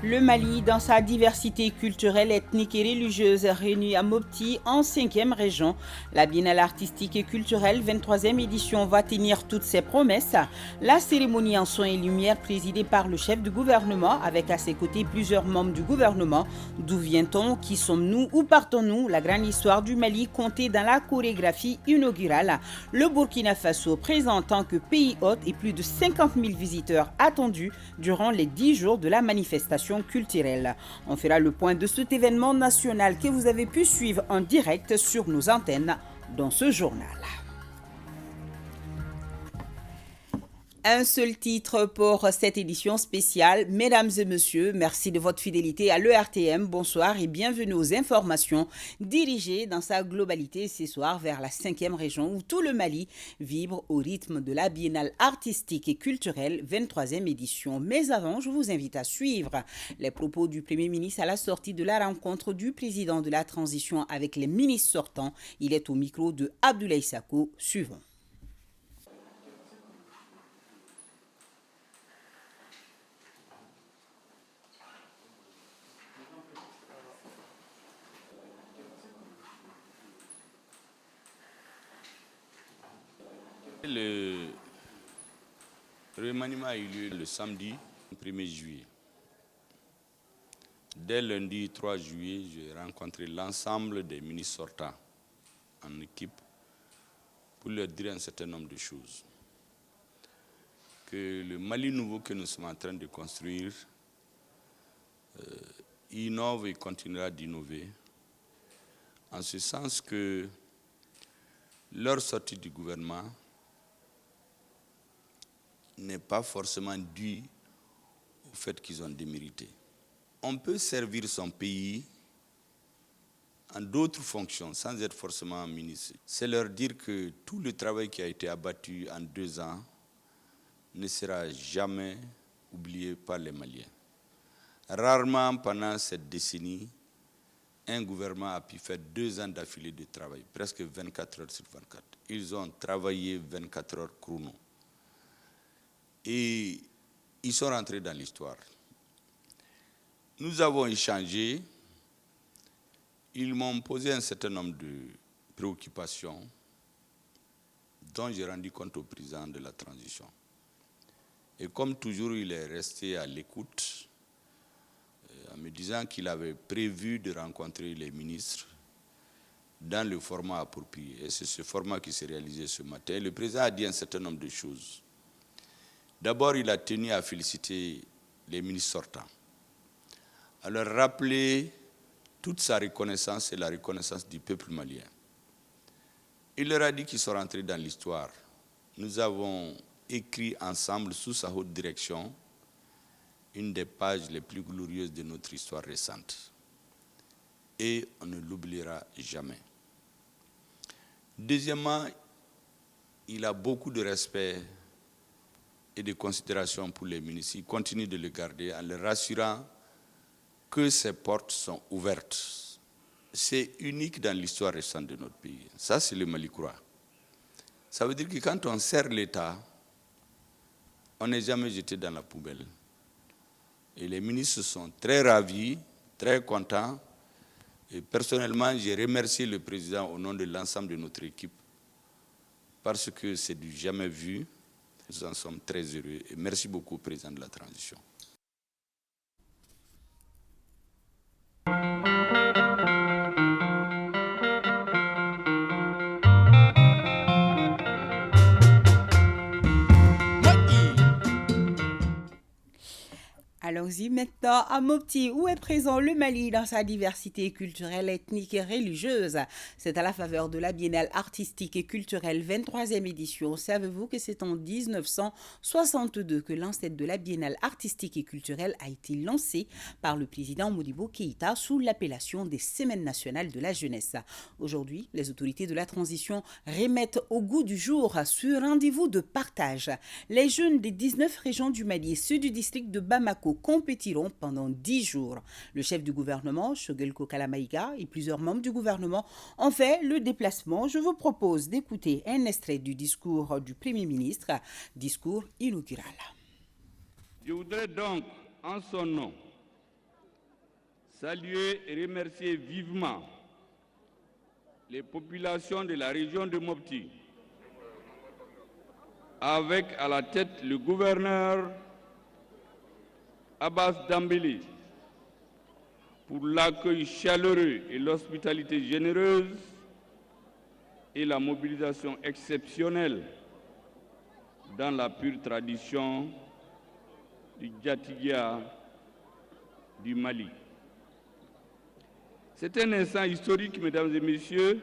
Le Mali, dans sa diversité culturelle, ethnique et religieuse, réunie à Mopti en 5e région. La Biennale artistique et culturelle 23e édition va tenir toutes ses promesses. La cérémonie en son et lumière présidée par le chef du gouvernement avec à ses côtés plusieurs membres du gouvernement. D'où vient-on? Qui sommes-nous? Où partons-nous? La grande histoire du Mali comptée dans la chorégraphie inaugurale. Le Burkina Faso présente en tant que pays hôte et plus de 50 000 visiteurs attendus durant les 10 jours de la manifestation culturelle. On fera le point de cet événement national que vous avez pu suivre en direct sur nos antennes dans ce journal. Un seul titre pour cette édition spéciale. Mesdames et messieurs, merci de votre fidélité à l'ERTM. Bonsoir et bienvenue aux informations dirigées dans sa globalité ce soir vers la 5e région où tout le Mali vibre au rythme de la Biennale artistique et culturelle 23e édition. Mais avant, je vous invite à suivre les propos du Premier ministre à la sortie de la rencontre du président de la transition avec les ministres sortants. Il est au micro de Abdoulaye Sako. Suivons. Le remaniement a eu lieu le samedi 1er juillet. Dès lundi 3 juillet, j'ai rencontré l'ensemble des ministres sortants en équipe pour leur dire un certain nombre de choses. Que le Mali nouveau que nous sommes en train de construire innove et continuera d'innover, en ce sens que leur sortie du gouvernement n'est pas forcément dû au fait qu'ils ont démérité. On peut servir son pays en d'autres fonctions sans être forcément ministre. C'est leur dire que tout le travail qui a été abattu en 2 ans ne sera jamais oublié par les Maliens. Rarement pendant cette décennie, un gouvernement a pu faire 2 ans d'affilée de travail, presque 24 heures sur 24. Ils ont travaillé 24 heures chrono. Et ils sont rentrés dans l'histoire. Nous avons échangé. Ils m'ont posé un certain nombre de préoccupations dont j'ai rendu compte au président de la transition. Et comme toujours, il est resté à l'écoute en me disant qu'il avait prévu de rencontrer les ministres dans le format approprié. Et c'est ce format qui s'est réalisé ce matin. Le président a dit un certain nombre de choses. D'abord, il a tenu à féliciter les ministres sortants, à leur rappeler toute sa reconnaissance et la reconnaissance du peuple malien. Il leur a dit qu'ils sont rentrés dans l'histoire. Nous avons écrit ensemble, sous sa haute direction, une des pages les plus glorieuses de notre histoire récente. Et on ne l'oubliera jamais. Deuxièmement, il a beaucoup de respect et de considération pour les ministres. Il continue de le garder en leur rassurant que ses portes sont ouvertes. C'est unique dans l'histoire récente de notre pays. Ça, c'est le Mali croix. Ça veut dire que quand on sert l'État, on n'est jamais jeté dans la poubelle. Et les ministres sont très ravis, très contents. Et personnellement, j'ai remercié le président au nom de l'ensemble de notre équipe parce que c'est du jamais vu. Nous en sommes très heureux et merci beaucoup au président de la transition. Allons-y maintenant à Mopti, où est présent le Mali dans sa diversité culturelle, ethnique et religieuse. C'est à la faveur de la Biennale artistique et culturelle 23e édition. Savez-vous que c'est en 1962 que l'ancêtre de la Biennale artistique et culturelle a été lancée par le président Modibo Keïta sous l'appellation des Semaines nationales de la jeunesse. Aujourd'hui, les autorités de la transition remettent au goût du jour ce rendez-vous de partage. Les jeunes des 19 régions du Mali et ceux du district de Bamako compétiront pendant 10 jours. Le chef du gouvernement, Choguel Kalamaïga, et plusieurs membres du gouvernement ont fait le déplacement. Je vous propose d'écouter un extrait du discours du Premier ministre, discours inaugural. Je voudrais donc, en son nom, saluer et remercier vivement les populations de la région de Mopti, avec à la tête le gouverneur Abbas Dambélé, pour l'accueil chaleureux et l'hospitalité généreuse et la mobilisation exceptionnelle dans la pure tradition du Djatigia du Mali. C'est un instant historique, mesdames et messieurs,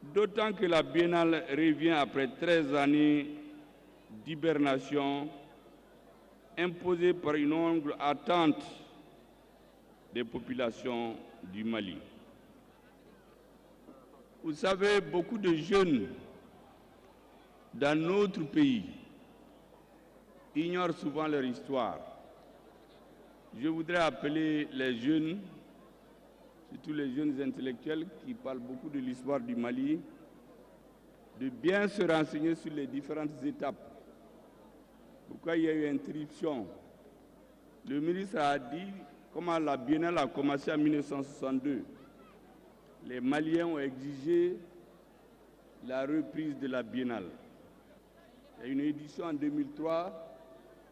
d'autant que la biennale revient après 13 années d'hibernation imposée par une longue attente des populations du Mali. Vous savez, beaucoup de jeunes dans notre pays ignorent souvent leur histoire. Je voudrais appeler les jeunes, surtout les jeunes intellectuels qui parlent beaucoup de l'histoire du Mali, de bien se renseigner sur les différentes étapes. Pourquoi il y a eu interruption? Le ministre a dit comment la biennale a commencé en 1962. Les Maliens ont exigé la reprise de la biennale. Il y a une édition en 2003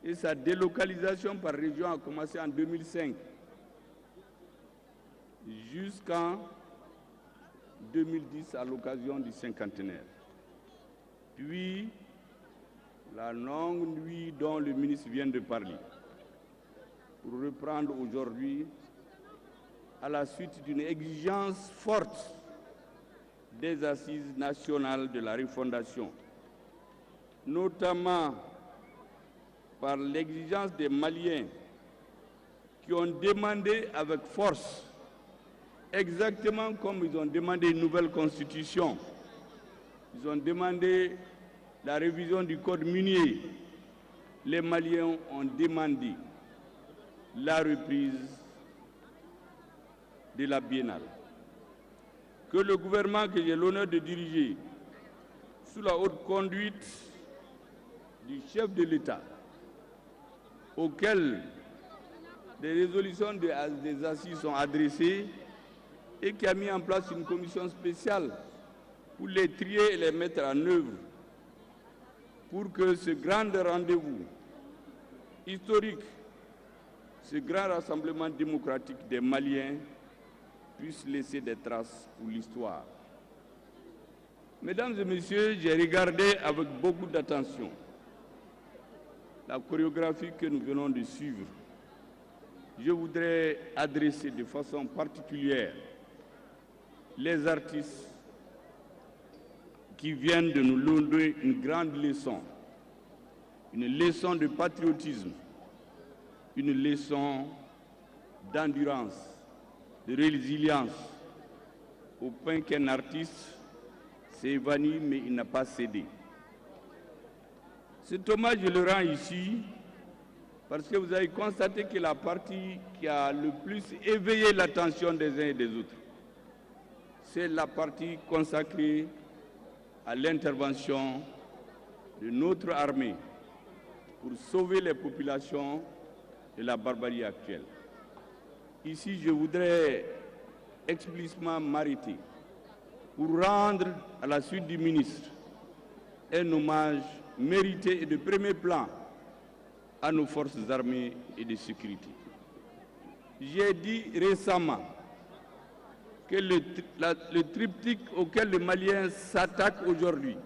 et sa délocalisation par région a commencé en 2005 jusqu'en 2010 à l'occasion du cinquantenaire. Puis, la longue nuit dont le ministre vient de parler, pour reprendre aujourd'hui, à la suite d'une exigence forte des assises nationales de la refondation, notamment par l'exigence des Maliens qui ont demandé avec force, exactement comme ils ont demandé une nouvelle constitution, ils ont demandé la révision du code minier, les Maliens ont demandé la reprise de la biennale. Que le gouvernement que j'ai l'honneur de diriger, sous la haute conduite du chef de l'État, auquel des résolutions des assises sont adressées et qui a mis en place une commission spéciale pour les trier et les mettre en œuvre pour que ce grand rendez-vous historique, ce grand rassemblement démocratique des Maliens puisse laisser des traces pour l'histoire. Mesdames et messieurs, j'ai regardé avec beaucoup d'attention la chorégraphie que nous venons de suivre. Je voudrais adresser de façon particulière les artistes qui viennent de nous donner une grande leçon, une leçon de patriotisme, une leçon d'endurance, de résilience, au point qu'un artiste s'est évanoui, mais il n'a pas cédé. Cet hommage, je le rends ici parce que vous avez constaté que la partie qui a le plus éveillé l'attention des uns et des autres, c'est la partie consacrée à l'intervention de notre armée pour sauver les populations de la barbarie actuelle. Ici, je voudrais explicitement m'arrêter pour rendre, à la suite du ministre, un hommage mérité et de premier plan à nos forces armées et de sécurité. J'ai dit récemment que le triptyque auquel les Maliens s'attaquent aujourd'hui,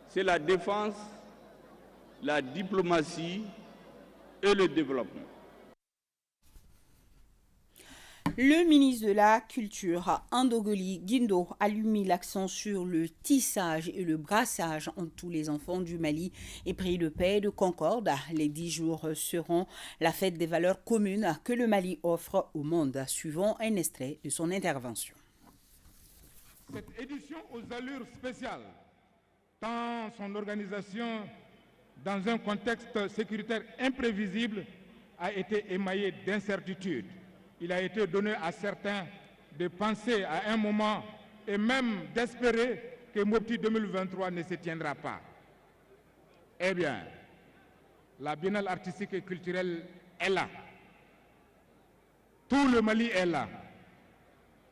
c'est la défense, la diplomatie et le développement. Le ministre de la Culture, Andogoli Guindo, a mis l'accent sur le tissage et le brassage entre tous les enfants du Mali et pris de paix et de concorde. Les 10 jours seront la fête des valeurs communes que le Mali offre au monde, suivant un extrait de son intervention. Cette édition aux allures spéciales, tant son organisation dans un contexte sécuritaire imprévisible a été émaillée d'incertitudes. Il a été donné à certains de penser à un moment et même d'espérer que Mopti 2023 ne se tiendra pas. Eh bien, la Biennale artistique et culturelle est là. Tout le Mali est là.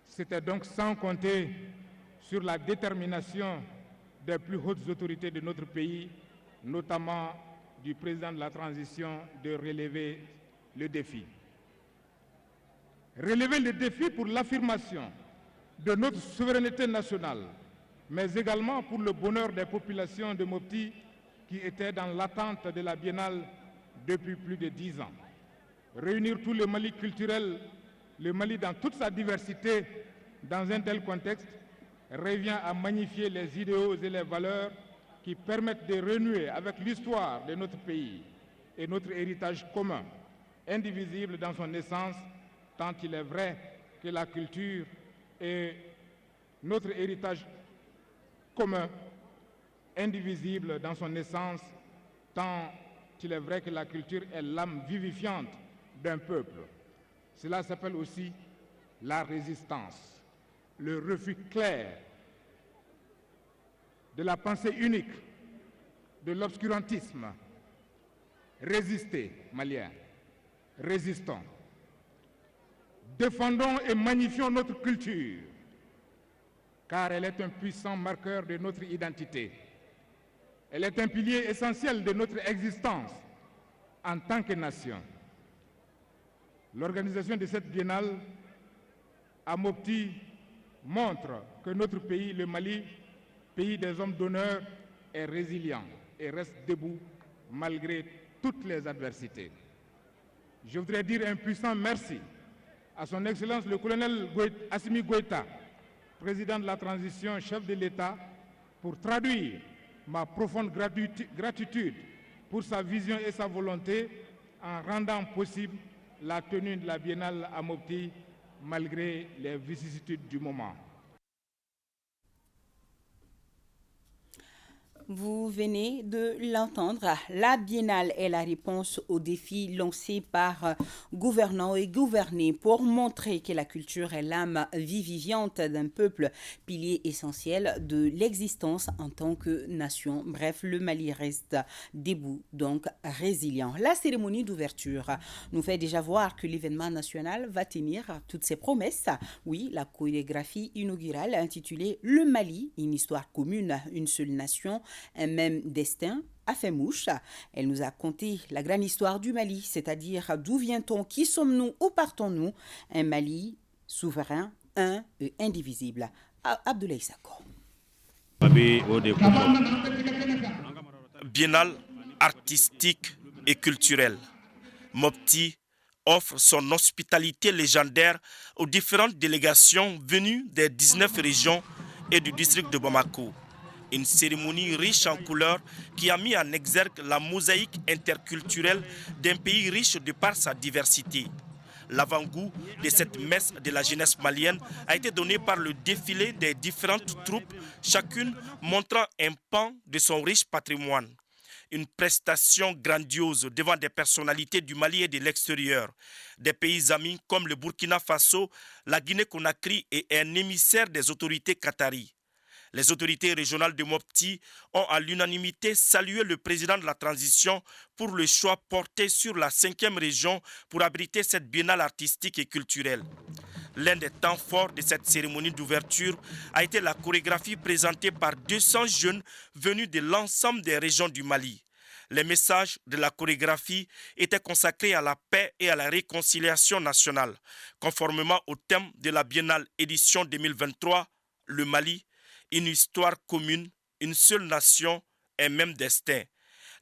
C'était donc sans compter sur la détermination des plus hautes autorités de notre pays, notamment du président de la transition, de relever le défi. Relever le défi pour l'affirmation de notre souveraineté nationale, mais également pour le bonheur des populations de Mopti qui étaient dans l'attente de la Biennale depuis plus de 10 ans. Réunir tout le Mali culturel, le Mali dans toute sa diversité, dans un tel contexte, revient à magnifier les idéaux et les valeurs qui permettent de renouer avec l'histoire de notre pays et notre héritage commun, indivisible dans son essence, tant il est vrai que la culture est notre héritage commun, indivisible dans son essence, tant il est vrai que la culture est l'âme vivifiante d'un peuple. Cela s'appelle aussi la résistance, le refus clair de la pensée unique, de l'obscurantisme. Résistez, Maliens, résistons. Défendons et magnifions notre culture, car elle est un puissant marqueur de notre identité. Elle est un pilier essentiel de notre existence en tant que nation. L'organisation de cette biennale à Mopti montre que notre pays, le Mali, pays des hommes d'honneur, est résilient et reste debout malgré toutes les adversités. Je voudrais dire un puissant merci à son Excellence le colonel Assimi Goïta, président de la transition, chef de l'État, pour traduire ma profonde gratitude pour sa vision et sa volonté en rendant possible la tenue de la Biennale à Mopti malgré les vicissitudes du moment. Vous venez de l'entendre, la biennale est la réponse aux défis lancés par gouvernants et gouvernés pour montrer que la culture est l'âme vivifiante d'un peuple, pilier essentiel de l'existence en tant que nation. Bref, le Mali reste debout, donc résilient. La cérémonie d'ouverture nous fait déjà voir que l'événement national va tenir toutes ses promesses. Oui, la chorégraphie inaugurale intitulée Le Mali, une histoire commune, une seule nation, un même destin, a fait mouche. Elle nous a conté la grande histoire du Mali, c'est-à-dire d'où vient-on, qui sommes-nous, où partons-nous. Un Mali souverain, un et indivisible. Abdoulaye Sako. Biennale artistique et culturelle. Mopti offre son hospitalité légendaire aux différentes délégations venues des 19 régions et du district de Bamako. Une cérémonie riche en couleurs qui a mis en exergue la mosaïque interculturelle d'un pays riche de par sa diversité. L'avant-goût de cette messe de la jeunesse malienne a été donné par le défilé des différentes troupes, chacune montrant un pan de son riche patrimoine. Une prestation grandiose devant des personnalités du Mali et de l'extérieur, des pays amis comme le Burkina Faso, la Guinée-Conakry et un émissaire des autorités qataries. Les autorités régionales de Mopti ont à l'unanimité salué le président de la transition pour le choix porté sur la 5e région pour abriter cette biennale artistique et culturelle. L'un des temps forts de cette cérémonie d'ouverture a été la chorégraphie présentée par 200 jeunes venus de l'ensemble des régions du Mali. Les messages de la chorégraphie étaient consacrés à la paix et à la réconciliation nationale, conformément au thème de la biennale édition 2023, le Mali, une histoire commune, une seule nation, un même destin.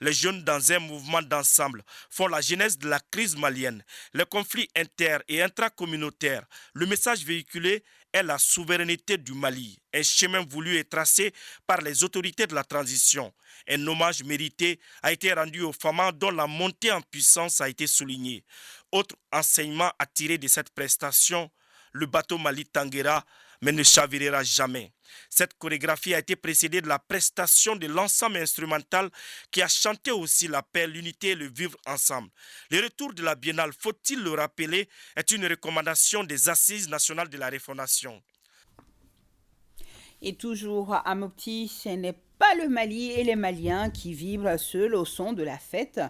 Les jeunes dans un mouvement d'ensemble font la genèse de la crise malienne, les conflits inter- et intracommunautaires. Le message véhiculé est la souveraineté du Mali, un chemin voulu et tracé par les autorités de la transition. Un hommage mérité a été rendu aux femmes dont la montée en puissance a été soulignée. Autre enseignement à tirer de cette prestation, le bateau Mali tanguera mais ne chavirera jamais. Cette chorégraphie a été précédée de la prestation de l'ensemble instrumental qui a chanté aussi la paix, l'unité et le vivre ensemble. Le retour de la biennale, faut-il le rappeler, est une recommandation des Assises nationales de la Refondation. Et toujours à Mopti, ce n'est Pas le Mali et les Maliens qui vibrent seuls au son de la fête.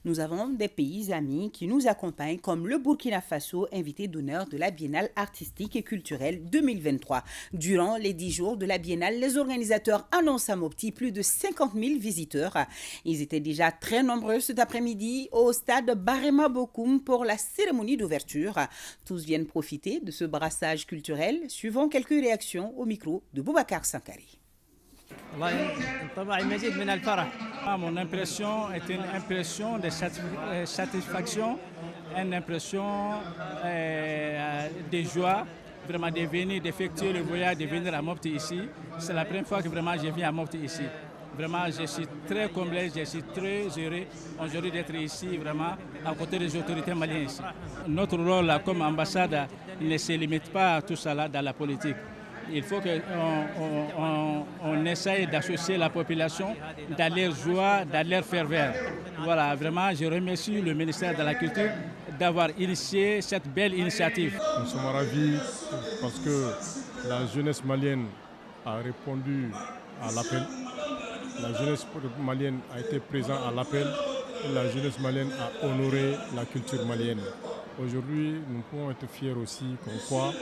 Nous avons des pays amis qui nous accompagnent comme le Burkina Faso, invité d'honneur de la Biennale artistique et culturelle 2023. Durant les 10 jours de la Biennale, les organisateurs annoncent à Mopti plus de 50 000 visiteurs. Ils étaient déjà très nombreux cet après-midi au stade Barema Bokoum pour la cérémonie d'ouverture. Tous viennent profiter de ce brassage culturel. Suivant quelques réactions au micro de Boubacar Sankari. Mon impression est une impression de satisfaction, une impression de joie, vraiment de venir, d'effectuer le voyage, de venir à Mopti ici. C'est la première fois que vraiment je viens à Mopti ici. Vraiment, je suis très comblé, je suis très heureux aujourd'hui d'être ici, vraiment, à côté des autorités maliennes ici. Notre rôle comme ambassade ne se limite pas à tout cela dans la politique. Il faut qu'on essaye d'associer la population dans leur joie, dans leur ferveur. Voilà, vraiment, je remercie le ministère de la Culture d'avoir initié cette belle initiative. Nous sommes ravis parce que la jeunesse malienne a répondu à l'appel. La jeunesse malienne a été présente à l'appel et la jeunesse malienne a honoré la culture malienne. Aujourd'hui, nous pouvons être fiers aussi comme quoi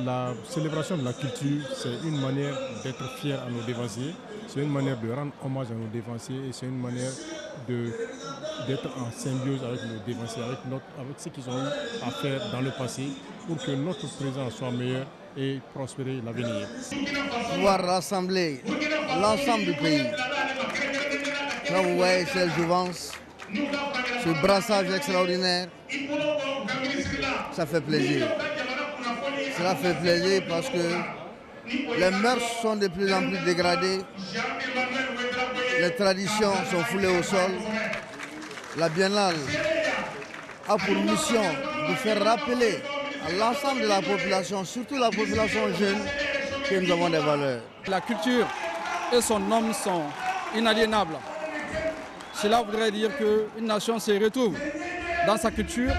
la célébration de la culture, c'est une manière d'être fier à nos dévanciers, c'est une manière de rendre hommage à nos dévanciers et c'est une manière d'être en symbiose avec nos dévanciers, avec ce qu'ils ont eu à faire dans le passé pour que notre présent soit meilleur et prospérer l'avenir. Pouvoir rassembler l'ensemble du pays. Là, vous voyez cette jouvence, ce brassage extraordinaire, ça fait plaisir. Cela fait plaisir parce que les mœurs sont de plus en plus dégradées, les traditions sont foulées au sol. La Biennale a pour mission de faire rappeler à l'ensemble de la population, surtout la population jeune, que nous avons des valeurs. La culture et son homme sont inaliénables. Cela voudrait dire qu'une nation se retrouve dans sa culture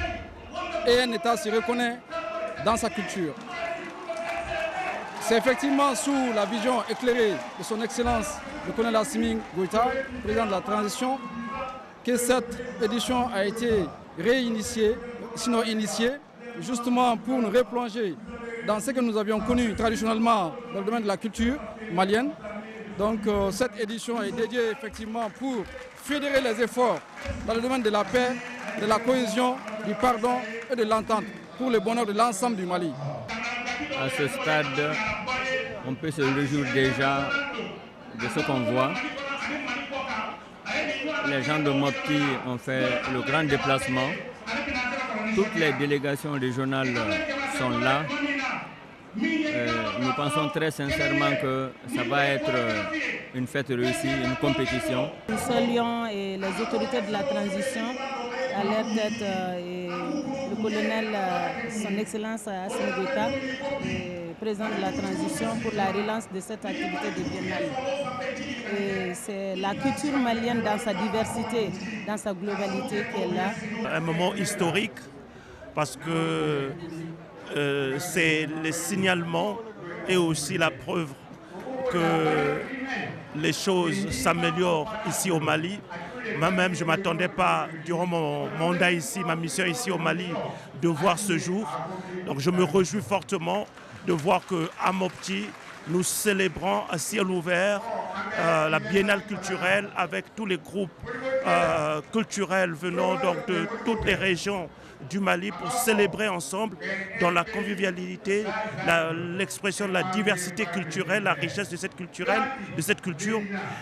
et un État se reconnaît dans sa culture. C'est effectivement sous la vision éclairée de son Excellence, le colonel Assimi Goïta, président de la transition, que cette édition a été réinitiée, sinon initiée, justement pour nous replonger dans ce que nous avions connu traditionnellement dans le domaine de la culture malienne. Donc cette édition est dédiée effectivement pour fédérer les efforts dans le domaine de la paix, de la cohésion, du pardon et de l'entente pour le bonheur de l'ensemble du Mali. À ce stade, on peut se réjouir déjà de ce qu'on voit. Les gens de Mopti ont fait le grand déplacement. Toutes les délégations régionales sont là. Nous pensons très sincèrement que ça va être une fête réussie, une compétition. Nous saluons les autorités de la transition, à leur tête le colonel, son Excellence Assimi Goïta, président de la transition, pour la relance de cette activité de Biennale. C'est la culture malienne dans sa diversité, dans sa globalité qui est là. Un moment historique parce que c'est le signalement et aussi la preuve que les choses s'améliorent ici au Mali. Moi-même, je ne m'attendais pas, durant mon mandat ici, ma mission ici au Mali, de voir ce jour. Donc je me réjouis fortement de voir qu'à Mopti, nous célébrons à ciel ouvert la Biennale culturelle avec tous les groupes culturels venant donc de toutes les régions du Mali pour célébrer ensemble dans la convivialité, l'expression de la diversité culturelle, la richesse de cette culture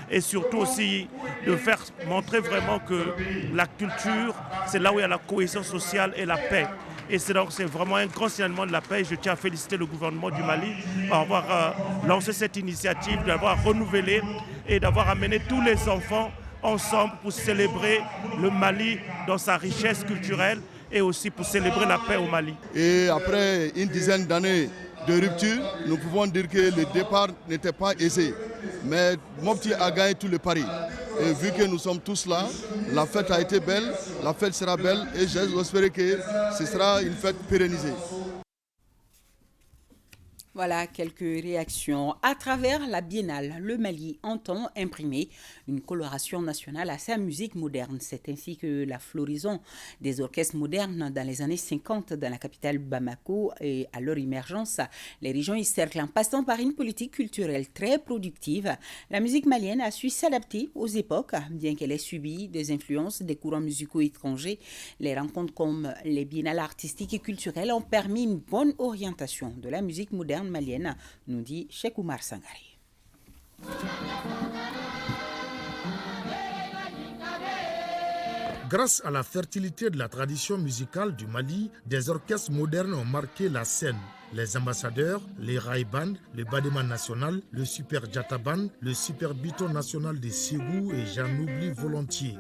et surtout aussi de faire montrer vraiment que la culture, c'est là où il y a la cohésion sociale et la paix. Et c'est vraiment un grand signalement de la paix. Je tiens à féliciter le gouvernement du Mali d'avoir lancé cette initiative, d'avoir renouvelé et d'avoir amené tous les enfants ensemble pour célébrer le Mali dans sa richesse culturelle et aussi pour célébrer la paix au Mali. Et après une dizaine d'années de rupture, nous pouvons dire que le départ n'était pas aisé. Mais Mopti a gagné tous les paris. Et vu que nous sommes tous là, la fête a été belle, la fête sera belle et j'espère que ce sera une fête pérennisée. Voilà quelques réactions. À travers la biennale, le Mali entend imprimer une coloration nationale à sa musique moderne. C'est ainsi que la floraison des orchestres modernes dans les années 50 dans la capitale Bamako et à leur émergence, les régions y cerclent en passant par une politique culturelle très productive. La musique malienne a su s'adapter aux époques, bien qu'elle ait subi des influences des courants musicaux étrangers. Les rencontres comme les biennales artistiques et culturelles ont permis une bonne orientation de la musique moderne malienne, nous dit Cheikh Oumar Sangari. Grâce à la fertilité de la tradition musicale du Mali, des orchestres modernes ont marqué la scène. Les ambassadeurs, les Rai Band, le Bademan National, le Super Jata Band, le Super Bito National de Ségou et j'en oublie volontiers.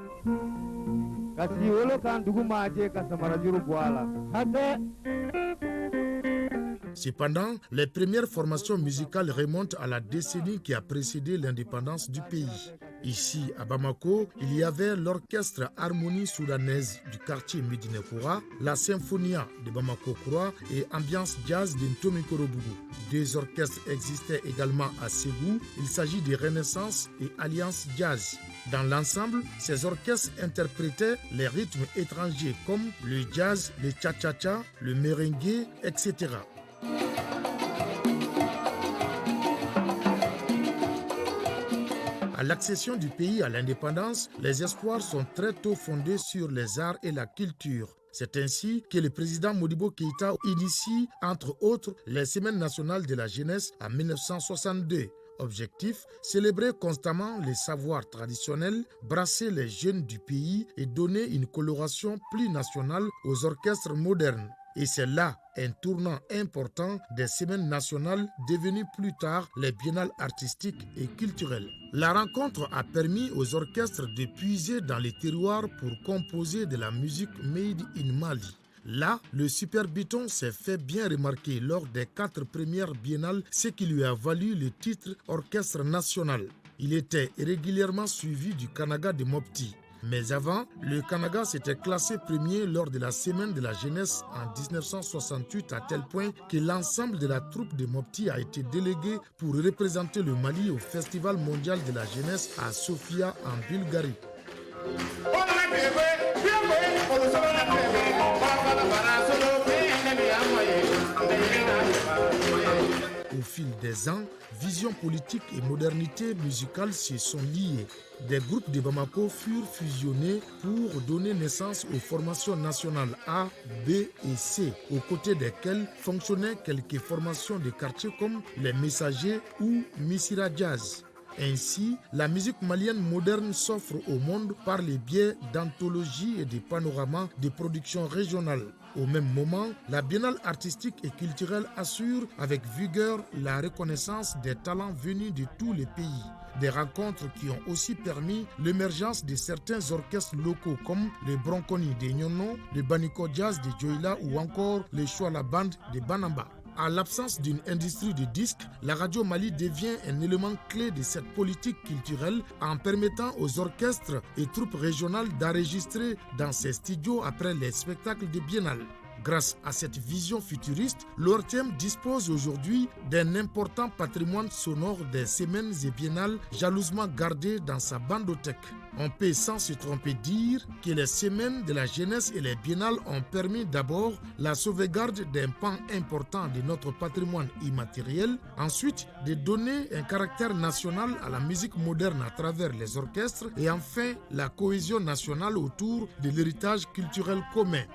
Cependant, les premières formations musicales remontent à la décennie qui a précédé l'indépendance du pays. Ici, à Bamako, il y avait l'orchestre Harmonie soudanaise du quartier Médine-Koura, la Symphonia de Bamako-Koura et Ambiance Jazz de Ntomikorobougou. Deux orchestres existaient également à Ségou. Il s'agit de Renaissance et Alliance Jazz. Dans l'ensemble, ces orchestres interprétaient les rythmes étrangers comme le jazz, le cha-cha-cha, le merengue, etc. À l'accession du pays à l'indépendance, les espoirs sont très tôt fondés sur les arts et la culture. C'est ainsi que le président Modibo Keïta initie, entre autres, les Semaines nationales de la jeunesse en 1962. Objectif, célébrer constamment les savoirs traditionnels, brasser les jeunes du pays et donner une coloration plus nationale aux orchestres modernes. Et c'est là un tournant important des semaines nationales devenues plus tard les biennales artistiques et culturelles. La rencontre a permis aux orchestres de puiser dans les terroirs pour composer de la musique made in Mali. Là, le Super Biton s'est fait bien remarquer lors des 4 premières biennales, ce qui lui a valu le titre Orchestre National. Il était régulièrement suivi du Kanaga de Mopti. Mais avant, le Kanaga s'était classé premier lors de la Semaine de la jeunesse en 1968 à tel point que l'ensemble de la troupe de Mopti a été délégué pour représenter le Mali au Festival mondial de la jeunesse à Sofia en Bulgarie. Au fil des ans, vision politique et modernité musicale se sont liées. Des groupes de Bamako furent fusionnés pour donner naissance aux formations nationales A, B et C, aux côtés desquelles fonctionnaient quelques formations de quartier comme les Messagers ou Missira Jazz. Ainsi, la musique malienne moderne s'offre au monde par les biais d'anthologies et de panoramas de production régionale. Au même moment, la biennale artistique et culturelle assure avec vigueur la reconnaissance des talents venus de tous les pays. Des rencontres qui ont aussi permis l'émergence de certains orchestres locaux comme le Bronconi de Nyono, le Baniko Jazz de Djoila ou encore le Chouala Band de Banamba. À l'absence d'une industrie de disques, la radio Mali devient un élément clé de cette politique culturelle en permettant aux orchestres et troupes régionales d'enregistrer dans ses studios après les spectacles de biennale. Grâce à cette vision futuriste, l'ORTM dispose aujourd'hui d'un important patrimoine sonore des semaines et biennales jalousement gardé dans sa bandothèque. On peut sans se tromper dire que les semaines de la jeunesse et les biennales ont permis d'abord la sauvegarde d'un pan important de notre patrimoine immatériel, ensuite de donner un caractère national à la musique moderne à travers les orchestres et enfin la cohésion nationale autour de l'héritage culturel commun.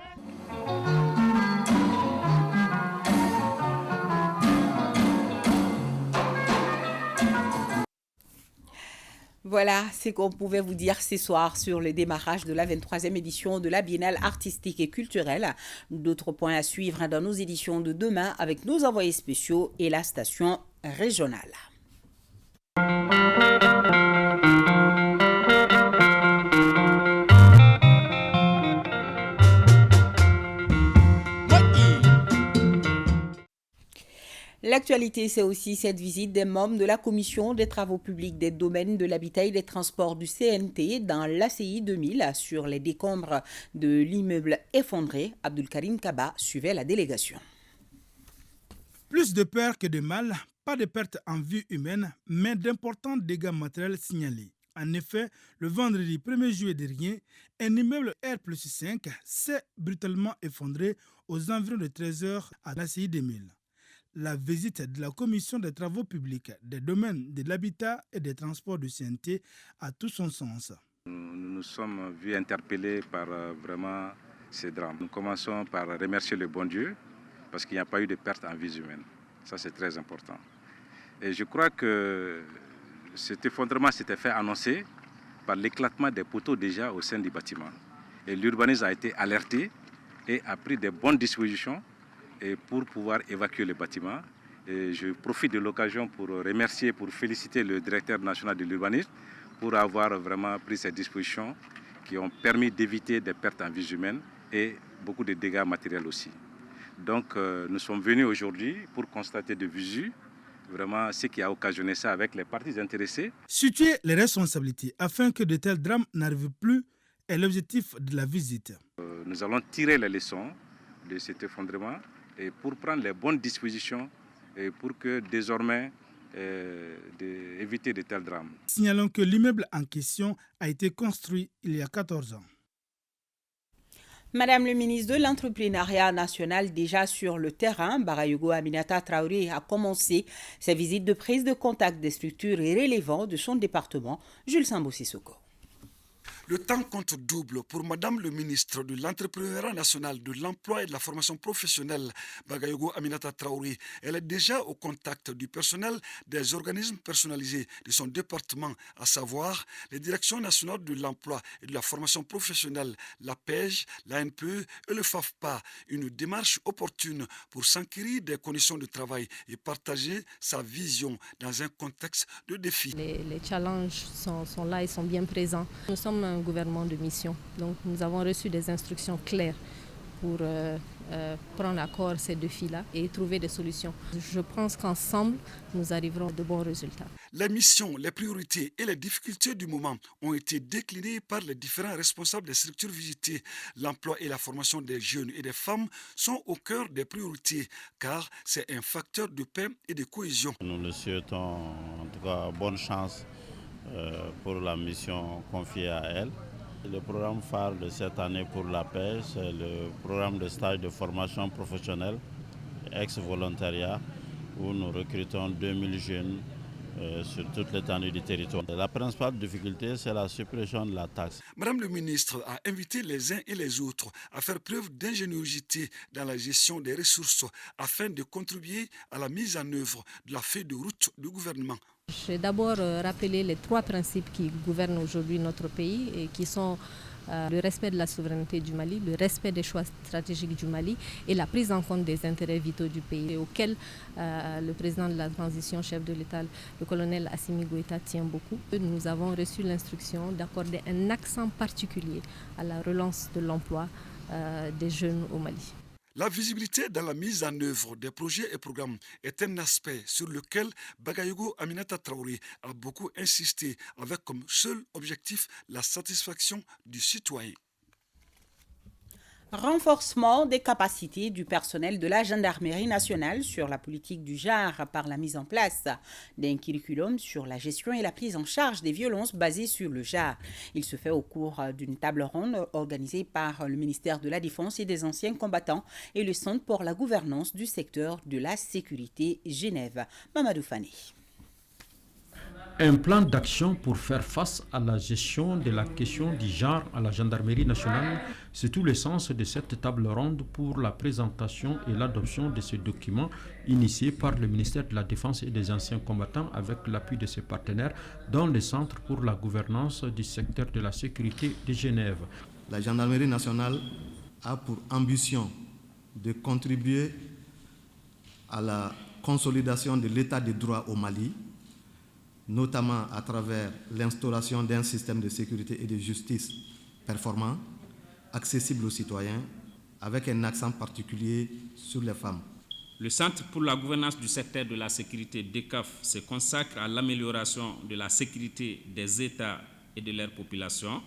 Voilà ce qu'on pouvait vous dire ce soir sur le démarrage de la 23e édition de la Biennale artistique et culturelle. D'autres points à suivre dans nos éditions de demain avec nos envoyés spéciaux et la station régionale. L'actualité, c'est aussi cette visite des membres de la Commission des travaux publics des domaines de l'habitat et des transports du CNT dans l'ACI 2000 sur les décombres de l'immeuble effondré. Abdul Karim Kaba suivait la délégation. Plus de peur que de mal, pas de perte en vie humaine, mais d'importants dégâts matériels signalés. En effet, le vendredi 1er juillet dernier, un immeuble R+5 s'est brutalement effondré aux environs de 13h à l'ACI 2000. La visite de la Commission des travaux publics, des domaines de l'habitat et des transports de CNT a tout son sens. Nous nous sommes vus interpellés par vraiment ces drames. Nous commençons par remercier le bon Dieu parce qu'il n'y a pas eu de perte en vie humaine. Ça, c'est très important. Et je crois que cet effondrement s'était fait annoncer par l'éclatement des poteaux déjà au sein du bâtiment. Et l'urbanisme a été alerté et a pris de bonnes dispositions pour pouvoir évacuer le bâtiment. Et je profite de l'occasion pour remercier, pour féliciter le directeur national de l'urbanisme pour avoir vraiment pris ces dispositions qui ont permis d'éviter des pertes en vie humaine et beaucoup de dégâts matériels aussi. Donc nous sommes venus aujourd'hui pour constater de visu vraiment ce qui a occasionné ça avec les parties intéressées. Situer les responsabilités afin que de tels drames n'arrivent plus est l'objectif de la visite. Nous allons tirer les leçons de cet effondrement et pour prendre les bonnes dispositions et pour que désormais éviter de tels drames. Signalons que l'immeuble en question a été construit il y a 14 ans. Madame le ministre de l'Entrepreneuriat national, déjà sur le terrain, Bagayogo Aminata Traoré a commencé sa visite de prise de contact des structures et relevant de son département, Jules Sambo Sissoko. Le temps compte double pour Madame le ministre de l'Entrepreneuriat national, de l'Emploi et de la formation professionnelle, Bagayogo Aminata Traoré. Elle est déjà au contact du personnel des organismes personnalisés de son département, à savoir les directions nationales de l'Emploi et de la formation professionnelle, la PEJ, l'ANPE et le FAFPA. Une démarche opportune pour s'enquérir des conditions de travail et partager sa vision dans un contexte de défi. Les challenges sont là, ils sont bien présents. Nous sommes un gouvernement de mission, donc nous avons reçu des instructions claires pour prendre à corps ces défis-là et trouver des solutions. Je pense qu'ensemble, nous arriverons à de bons résultats. Les missions, les priorités et les difficultés du moment ont été déclinées par les différents responsables des structures visitées. L'emploi et la formation des jeunes et des femmes sont au cœur des priorités, car c'est un facteur de paix et de cohésion. Nous le souhaitons en tout cas bonne chance pour la mission confiée à elle. Le programme phare de cette année pour la paix, c'est le programme de stage de formation professionnelle, ex-volontariat, où nous recrutons 2000 jeunes sur toute l'étendue du territoire. La principale difficulté, c'est la suppression de la taxe. Madame le ministre a invité les uns et les autres à faire preuve d'ingéniosité dans la gestion des ressources afin de contribuer à la mise en œuvre de la feuille de route du gouvernement. Je vais d'abord rappeler les 3 principes qui gouvernent aujourd'hui notre pays et qui sont le respect de la souveraineté du Mali, le respect des choix stratégiques du Mali et la prise en compte des intérêts vitaux du pays, auquel le président de la transition, chef de l'État, le colonel Assimi Goïta, tient beaucoup. Nous avons reçu l'instruction d'accorder un accent particulier à la relance de l'emploi des jeunes au Mali. La visibilité dans la mise en œuvre des projets et programmes est un aspect sur lequel Bagayogo Aminata Traoré a beaucoup insisté avec comme seul objectif la satisfaction du citoyen. Renforcement des capacités du personnel de la gendarmerie nationale sur la politique du genre par la mise en place d'un curriculum sur la gestion et la prise en charge des violences basées sur le genre. Il se fait au cours d'une table ronde organisée par le ministère de la Défense et des anciens combattants et le Centre pour la gouvernance du secteur de la sécurité Genève. Mamadou Fane. Un plan d'action pour faire face à la gestion de la question du genre à la gendarmerie nationale, c'est tout le sens de cette table ronde pour la présentation et l'adoption de ce document initié par le ministère de la Défense et des anciens combattants avec l'appui de ses partenaires dans le Centre pour la gouvernance du secteur de la sécurité de Genève. La gendarmerie nationale a pour ambition de contribuer à la consolidation de l'état de droit au Mali, notamment à travers l'instauration d'un système de sécurité et de justice performant, accessible aux citoyens, avec un accent particulier sur les femmes. Le Centre pour la gouvernance du secteur de la sécurité DECAF se consacre à l'amélioration de la sécurité des États et de leurs populations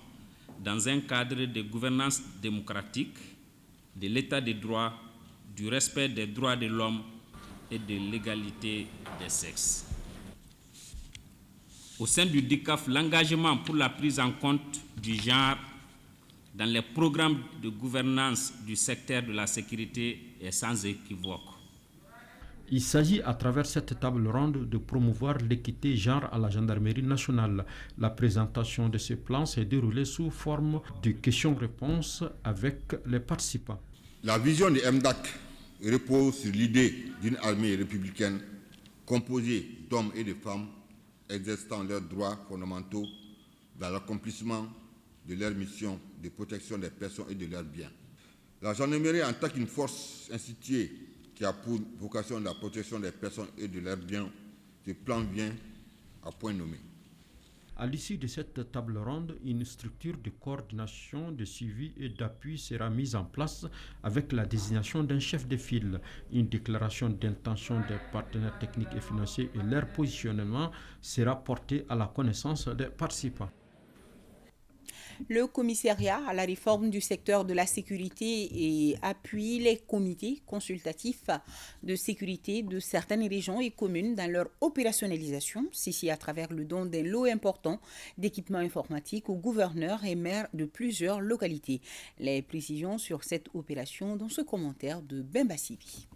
dans un cadre de gouvernance démocratique, de l'état de droit, du respect des droits de l'homme et de l'égalité des sexes. Au sein du DICAF, l'engagement pour la prise en compte du genre dans les programmes de gouvernance du secteur de la sécurité est sans équivoque. Il s'agit à travers cette table ronde de promouvoir l'équité genre à la gendarmerie nationale. La présentation de ce plan s'est déroulée sous forme de questions-réponses avec les participants. La vision de MDAC repose sur l'idée d'une armée républicaine composée d'hommes et de femmes exerçant leurs droits fondamentaux dans l'accomplissement de leur mission de protection des personnes et de leurs biens. La gendarmerie, en tant qu'une force instituée qui a pour vocation la protection des personnes et de leurs biens, ce plan vient à point nommé. À l'issue de cette table ronde, une structure de coordination, de suivi et d'appui sera mise en place avec la désignation d'un chef de file. Une déclaration d'intention des partenaires techniques et financiers et leur positionnement sera porté à la connaissance des participants. Le commissariat à la réforme du secteur de la sécurité et appuie les comités consultatifs de sécurité de certaines régions et communes dans leur opérationnalisation, ceci à travers le don d'un lot important d'équipements informatiques aux gouverneurs et maires de plusieurs localités. Les précisions sur cette opération dans ce commentaire de Bemba Sibi.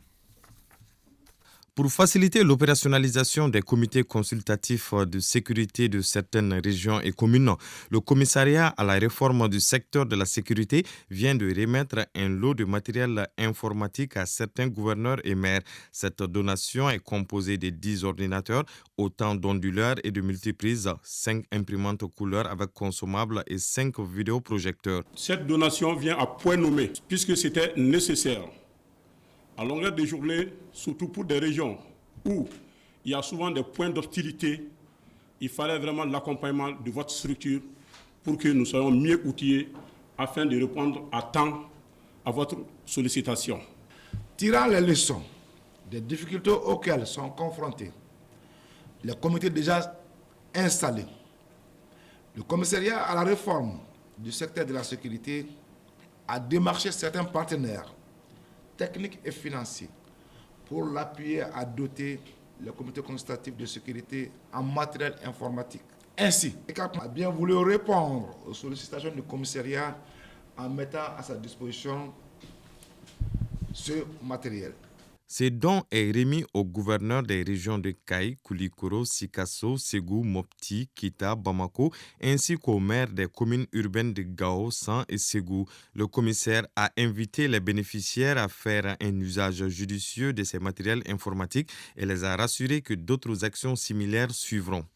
Pour faciliter l'opérationnalisation des comités consultatifs de sécurité de certaines régions et communes, le commissariat à la réforme du secteur de la sécurité vient de remettre un lot de matériel informatique à certains gouverneurs et maires. Cette donation est composée de 10 ordinateurs, autant d'onduleurs et de multiprises, 5 imprimantes couleurs avec consommables et 5 vidéoprojecteurs. Cette donation vient à point nommé puisque c'était nécessaire. À longueur de journée, surtout pour des régions où il y a souvent des points d'hostilité, il fallait vraiment l'accompagnement de votre structure pour que nous soyons mieux outillés afin de répondre à temps à votre sollicitation. Tirant les leçons des difficultés auxquelles sont confrontés les comités déjà installés, le commissariat à la réforme du secteur de la sécurité a démarché certains partenaires techniques et financiers pour l'appuyer à doter le comité consultatif de sécurité en matériel informatique. Ainsi, l'ECAP a bien voulu répondre aux sollicitations du commissariat en mettant à sa disposition ce matériel. Ce don est remis aux gouverneurs des régions de Kaï, Koulikoro, Sikasso, Ségou, Mopti, Kita, Bamako, ainsi qu'aux maires des communes urbaines de Gao, San et Ségou. Le commissaire a invité les bénéficiaires à faire un usage judicieux de ces matériels informatiques et les a rassurés que d'autres actions similaires suivront.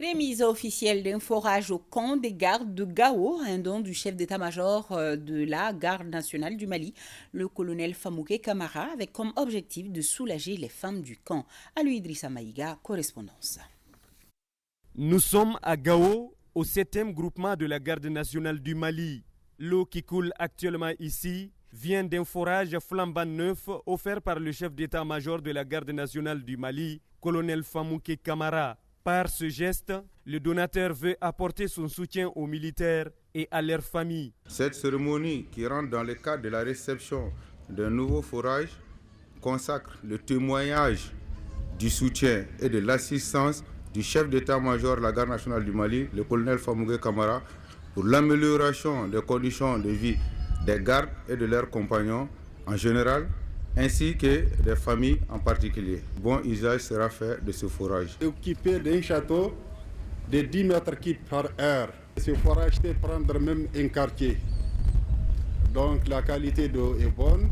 Remise officielle d'un forage au camp des gardes de Gao, un don du chef d'état-major de la garde nationale du Mali, le colonel Famouké Camara, avec comme objectif de soulager les femmes du camp. À lui, Idrissa Maïga, correspondance. Nous sommes à Gao, au 7e groupement de la garde nationale du Mali. L'eau qui coule actuellement ici vient d'un forage flambant neuf offert par le chef d'état-major de la garde nationale du Mali, colonel Famouké Camara. Par ce geste, le donateur veut apporter son soutien aux militaires et à leurs familles. Cette cérémonie, qui rentre dans le cadre de la réception d'un nouveau forage, consacre le témoignage du soutien et de l'assistance du chef d'état-major de la garde nationale du Mali, le colonel Famouké Camara, pour l'amélioration des conditions de vie des gardes et de leurs compagnons en général, ainsi que des familles en particulier. Bon usage sera fait de ce forage. Équipé d'un château de 10 mètres cubes par heure. Ce forage peut prendre même un quartier. Donc la qualité d'eau est bonne,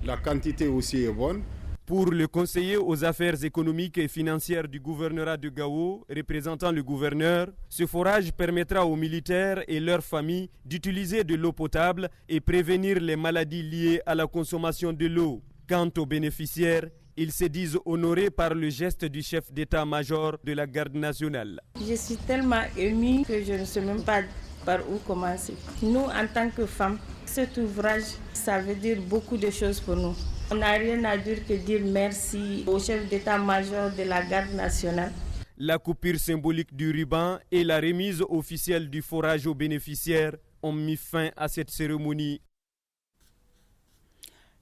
la quantité aussi est bonne. Pour le conseiller aux affaires économiques et financières du gouvernorat de Gao, représentant le gouverneur, ce forage permettra aux militaires et leurs familles d'utiliser de l'eau potable et prévenir les maladies liées à la consommation de l'eau. Quant aux bénéficiaires, ils se disent honorés par le geste du chef d'état-major de la garde nationale. Je suis tellement émue que je ne sais même pas par où commencer. Nous, en tant que femmes, cet ouvrage, ça veut dire beaucoup de choses pour nous. On n'a rien à dire que dire merci au chef d'état-major de la garde nationale. La coupure symbolique du ruban et la remise officielle du forage aux bénéficiaires ont mis fin à cette cérémonie.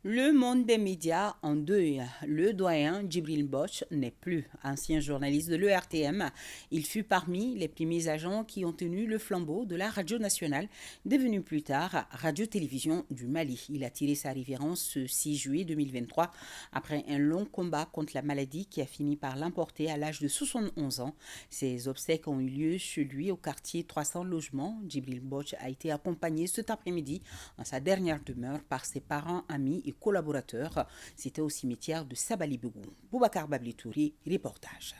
Le monde des médias en deuil. Le doyen Djibril Boch n'est plus ancien journaliste de l'ERTM. Il fut parmi les premiers agents qui ont tenu le flambeau de la radio nationale, devenue plus tard Radio-Télévision du Mali. Il a tiré sa révérence ce 6 juillet 2023 après un long combat contre la maladie qui a fini par l'emporter à l'âge de 71 ans. Ses obsèques ont eu lieu chez lui au quartier 300 logements. Djibril Boch a été accompagné cet après-midi en sa dernière demeure par ses parents, amis et collaborateurs. C'était au cimetière de Sabali-Bougou. Boubacar Bablitouri, reportage.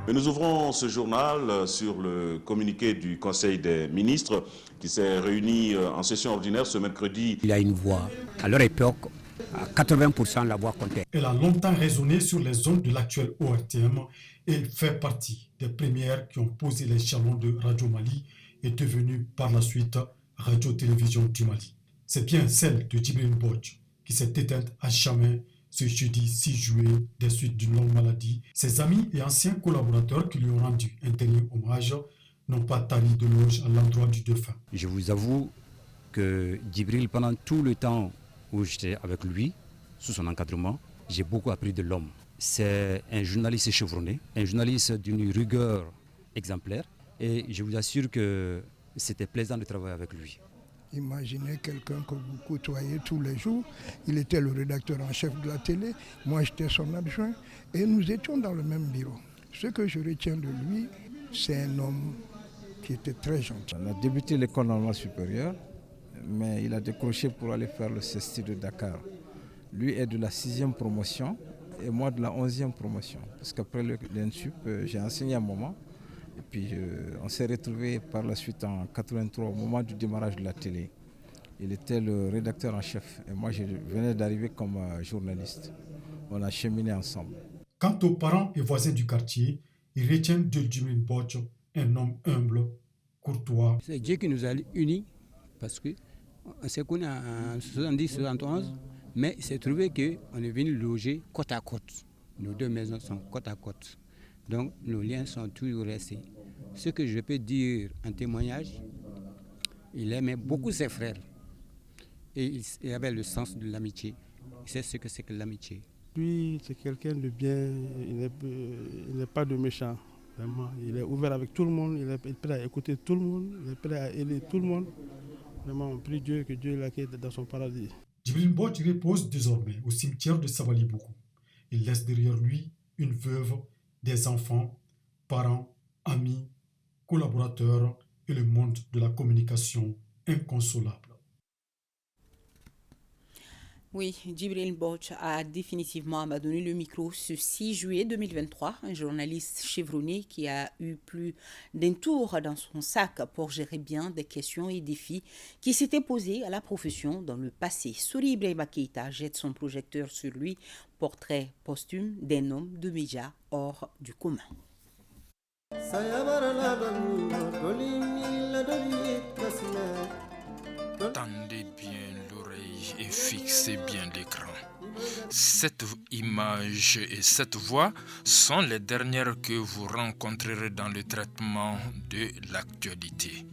Mais nous ouvrons ce journal sur le communiqué du Conseil des ministres qui s'est réuni en session ordinaire ce mercredi. Il a une voix. À leur époque, à 80% la voix comptait. Elle a longtemps résonné sur les zones de l'actuel ORTM et fait partie des premières qui ont posé les jalons de Radio Mali et devenue par la suite Radio-Télévision du Mali. C'est bien celle de Djibril Boch qui s'est éteinte à jamais ce jeudi 6 juillet des suites d'une longue maladie. Ses amis et anciens collaborateurs qui lui ont rendu un dernier hommage n'ont pas tari de l'éloge à l'endroit du défunt. Je vous avoue que Djibril, pendant tout le temps où j'étais avec lui, sous son encadrement, j'ai beaucoup appris de l'homme. C'est un journaliste chevronné, un journaliste d'une rigueur exemplaire et je vous assure que c'était plaisant de travailler avec lui. Imaginez quelqu'un que vous côtoyez tous les jours. Il était le rédacteur en chef de la télé, moi j'étais son adjoint et nous étions dans le même bureau. Ce que je retiens de lui, c'est un homme qui était très gentil. On a débuté l'école normale supérieure, mais il a décroché pour aller faire le CESTI de Dakar. Lui est de la 6e promotion et moi de la 11e promotion. Parce qu'après l'INSUP, j'ai enseigné un moment. Et puis on s'est retrouvés par la suite en 83 au moment du démarrage de la télé. Il était le rédacteur en chef et moi je venais d'arriver comme journaliste. On a cheminé ensemble. Quant aux parents et voisins du quartier, ils retiennent de Djibril Boch un homme humble, courtois. C'est Dieu qui nous a unis parce qu'on s'est connus en 70-71, mais il s'est trouvé qu'on est venu loger côte à côte. Nos deux maisons sont côte à côte. Donc nos liens sont toujours restés. Ce que je peux dire en témoignage, il aimait beaucoup ses frères. Et il avait le sens de l'amitié. Il sait ce que c'est que l'amitié. Lui, c'est quelqu'un de bien, il n'est pas de méchant. Vraiment. Il est ouvert avec tout le monde, il est prêt à écouter tout le monde, il est prêt à aider tout le monde. Vraiment, on prie Dieu que Dieu l'accueille dans son paradis. Djibril Boch repose désormais au cimetière de Sabali-Bougou. Il laisse derrière lui une veuve, des enfants, parents, amis, collaborateurs et le monde de la communication inconsolable. Oui, Djibril Boch a définitivement abandonné le micro ce 6 juillet 2023. Un journaliste chevronné qui a eu plus d'un tour dans son sac pour gérer bien des questions et défis qui s'étaient posés à la profession dans le passé. Souri Ibrahima Keïta jette son projecteur sur lui. Portrait posthume d'un homme de médias hors du commun. Tendez bien l'oreille et fixez bien l'écran. Cette image et cette voix sont les dernières que vous rencontrerez dans le traitement de l'actualité.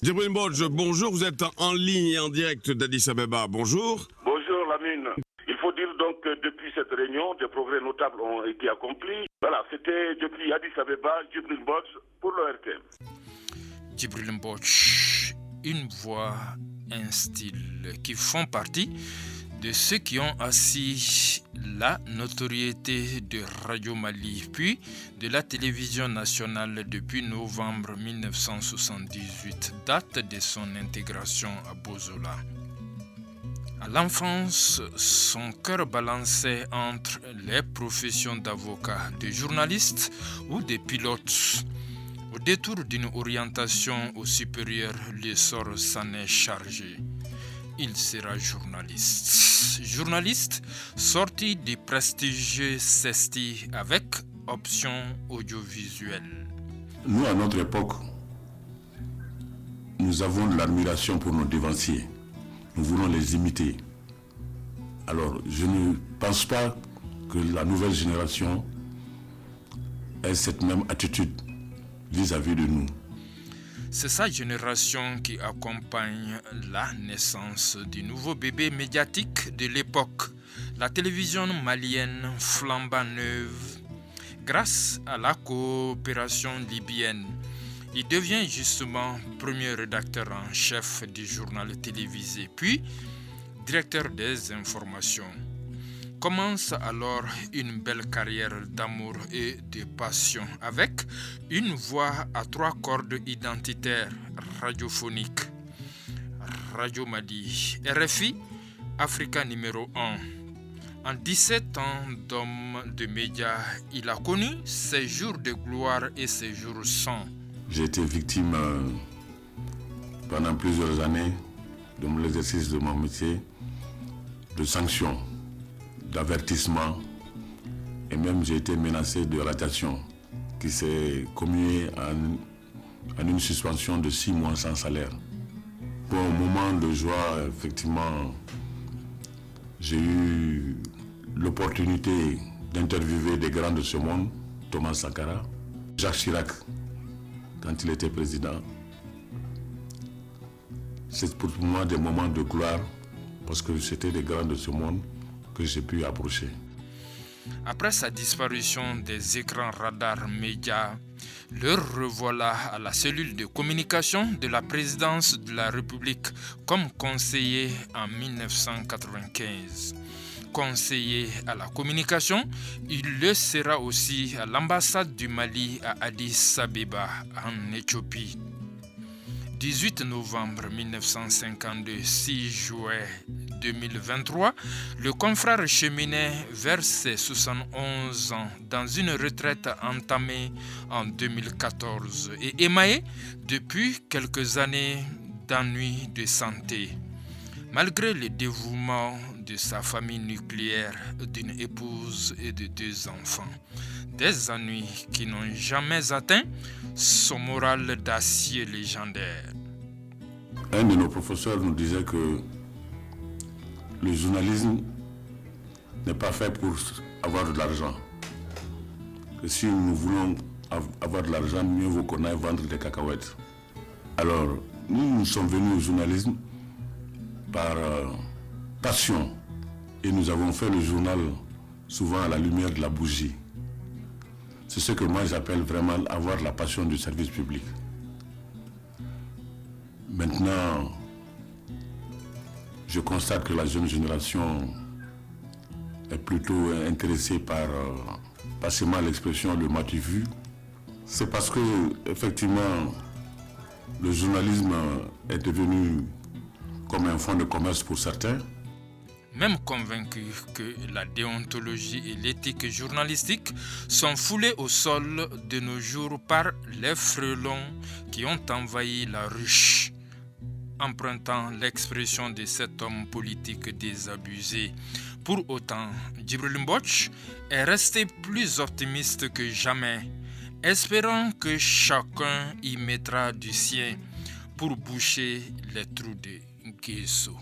Djibril Boch, bonjour, vous êtes en ligne et en direct d'Addis Abeba, bonjour. Bonjour Lamine. Il faut dire donc que depuis cette réunion, des progrès notables ont été accomplis. Voilà, c'était depuis Addis Abeba, Djibril Boch pour l'ORTM. Djibril Boch, une voix, un style qui font partie de ceux qui ont assis la notoriété de Radio Mali, puis de la télévision nationale depuis novembre 1978, date de son intégration à Bozola. À l'enfance, son cœur balançait entre les professions d'avocat, de journaliste ou de pilote. Au détour d'une orientation au supérieur, l'essor s'en est chargé. Il sera journaliste. Journaliste sorti du prestigieux CESTI avec option audiovisuelle. Nous, à notre époque, nous avons de l'admiration pour nos devanciers. Nous voulons les imiter. Alors, je ne pense pas que la nouvelle génération ait cette même attitude vis-à-vis de nous. C'est sa génération qui accompagne la naissance du nouveau bébé médiatique de l'époque, la télévision malienne flambant neuve. Grâce à la coopération libyenne, il devient justement premier rédacteur en chef du journal télévisé, puis directeur des informations. Commence alors une belle carrière d'amour et de passion avec une voix à 3 cordes identitaires radiophoniques. Radio Mali, RFI, Africa numéro 1. En 17 ans d'homme de médias, il a connu ses jours de gloire et ses jours sans. J'ai été victime pendant plusieurs années de l'exercice de mon métier de sanctions, d'avertissements, et même j'ai été menacé de radiation qui s'est commuée en une suspension de 6 mois sans salaire. Pour un moment de joie, effectivement, j'ai eu l'opportunité d'interviewer des grands de ce monde, Thomas Sankara, Jacques Chirac, quand il était président. C'est pour moi des moments de gloire parce que c'était des grands de ce monde que j'ai pu approcher. Après sa disparition des écrans radars médias, le revoilà à la cellule de communication de la présidence de la République comme conseiller en 1995. Conseiller à la communication, il le sera aussi à l'ambassade du Mali à Addis Abeba, en Éthiopie. 18 novembre 1952, 6 juillet 2023, le confrère cheminait vers ses 71 ans dans une retraite entamée en 2014 et émaillée depuis quelques années d'ennuis de santé. Malgré le dévouement de sa famille nucléaire, d'une épouse et de 2 enfants, des ennuis qui n'ont jamais atteint son moral d'acier légendaire. Un de nos professeurs nous disait que le journalisme n'est pas fait pour avoir de l'argent. Que si nous voulons avoir de l'argent, mieux vaut qu'on aille vendre des cacahuètes. Alors, nous sommes venus au journalisme par passion et nous avons fait le journal souvent à la lumière de la bougie. C'est ce que moi j'appelle vraiment avoir la passion du service public. Maintenant, je constate que la jeune génération est plutôt intéressée par, passez-moi l'expression, le matu vu. C'est parce que, effectivement, le journalisme est devenu comme un fonds de commerce pour certains. Même convaincu que la déontologie et l'éthique journalistique sont foulées au sol de nos jours par les frelons qui ont envahi la ruche. Empruntant l'expression de cet homme politique désabusé. Pour autant, Djibril Mbotch est resté plus optimiste que jamais, espérant que chacun y mettra du sien pour boucher les trous de Guesso.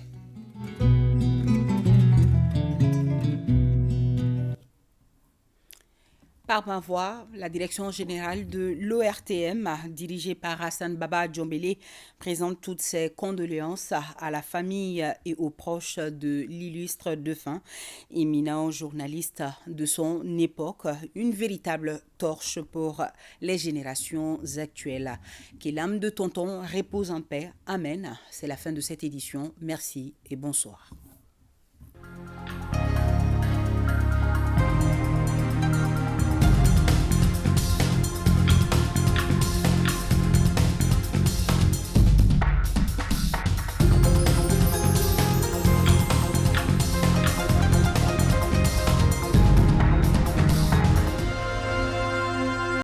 Par ma voix, la direction générale de l'ORTM, dirigée par Hassan Baba Djombélé, présente toutes ses condoléances à la famille et aux proches de l'illustre défunt, éminent journaliste de son époque, une véritable torche pour les générations actuelles. Que l'âme de tonton repose en paix. Amen. C'est la fin de cette édition. Merci et bonsoir.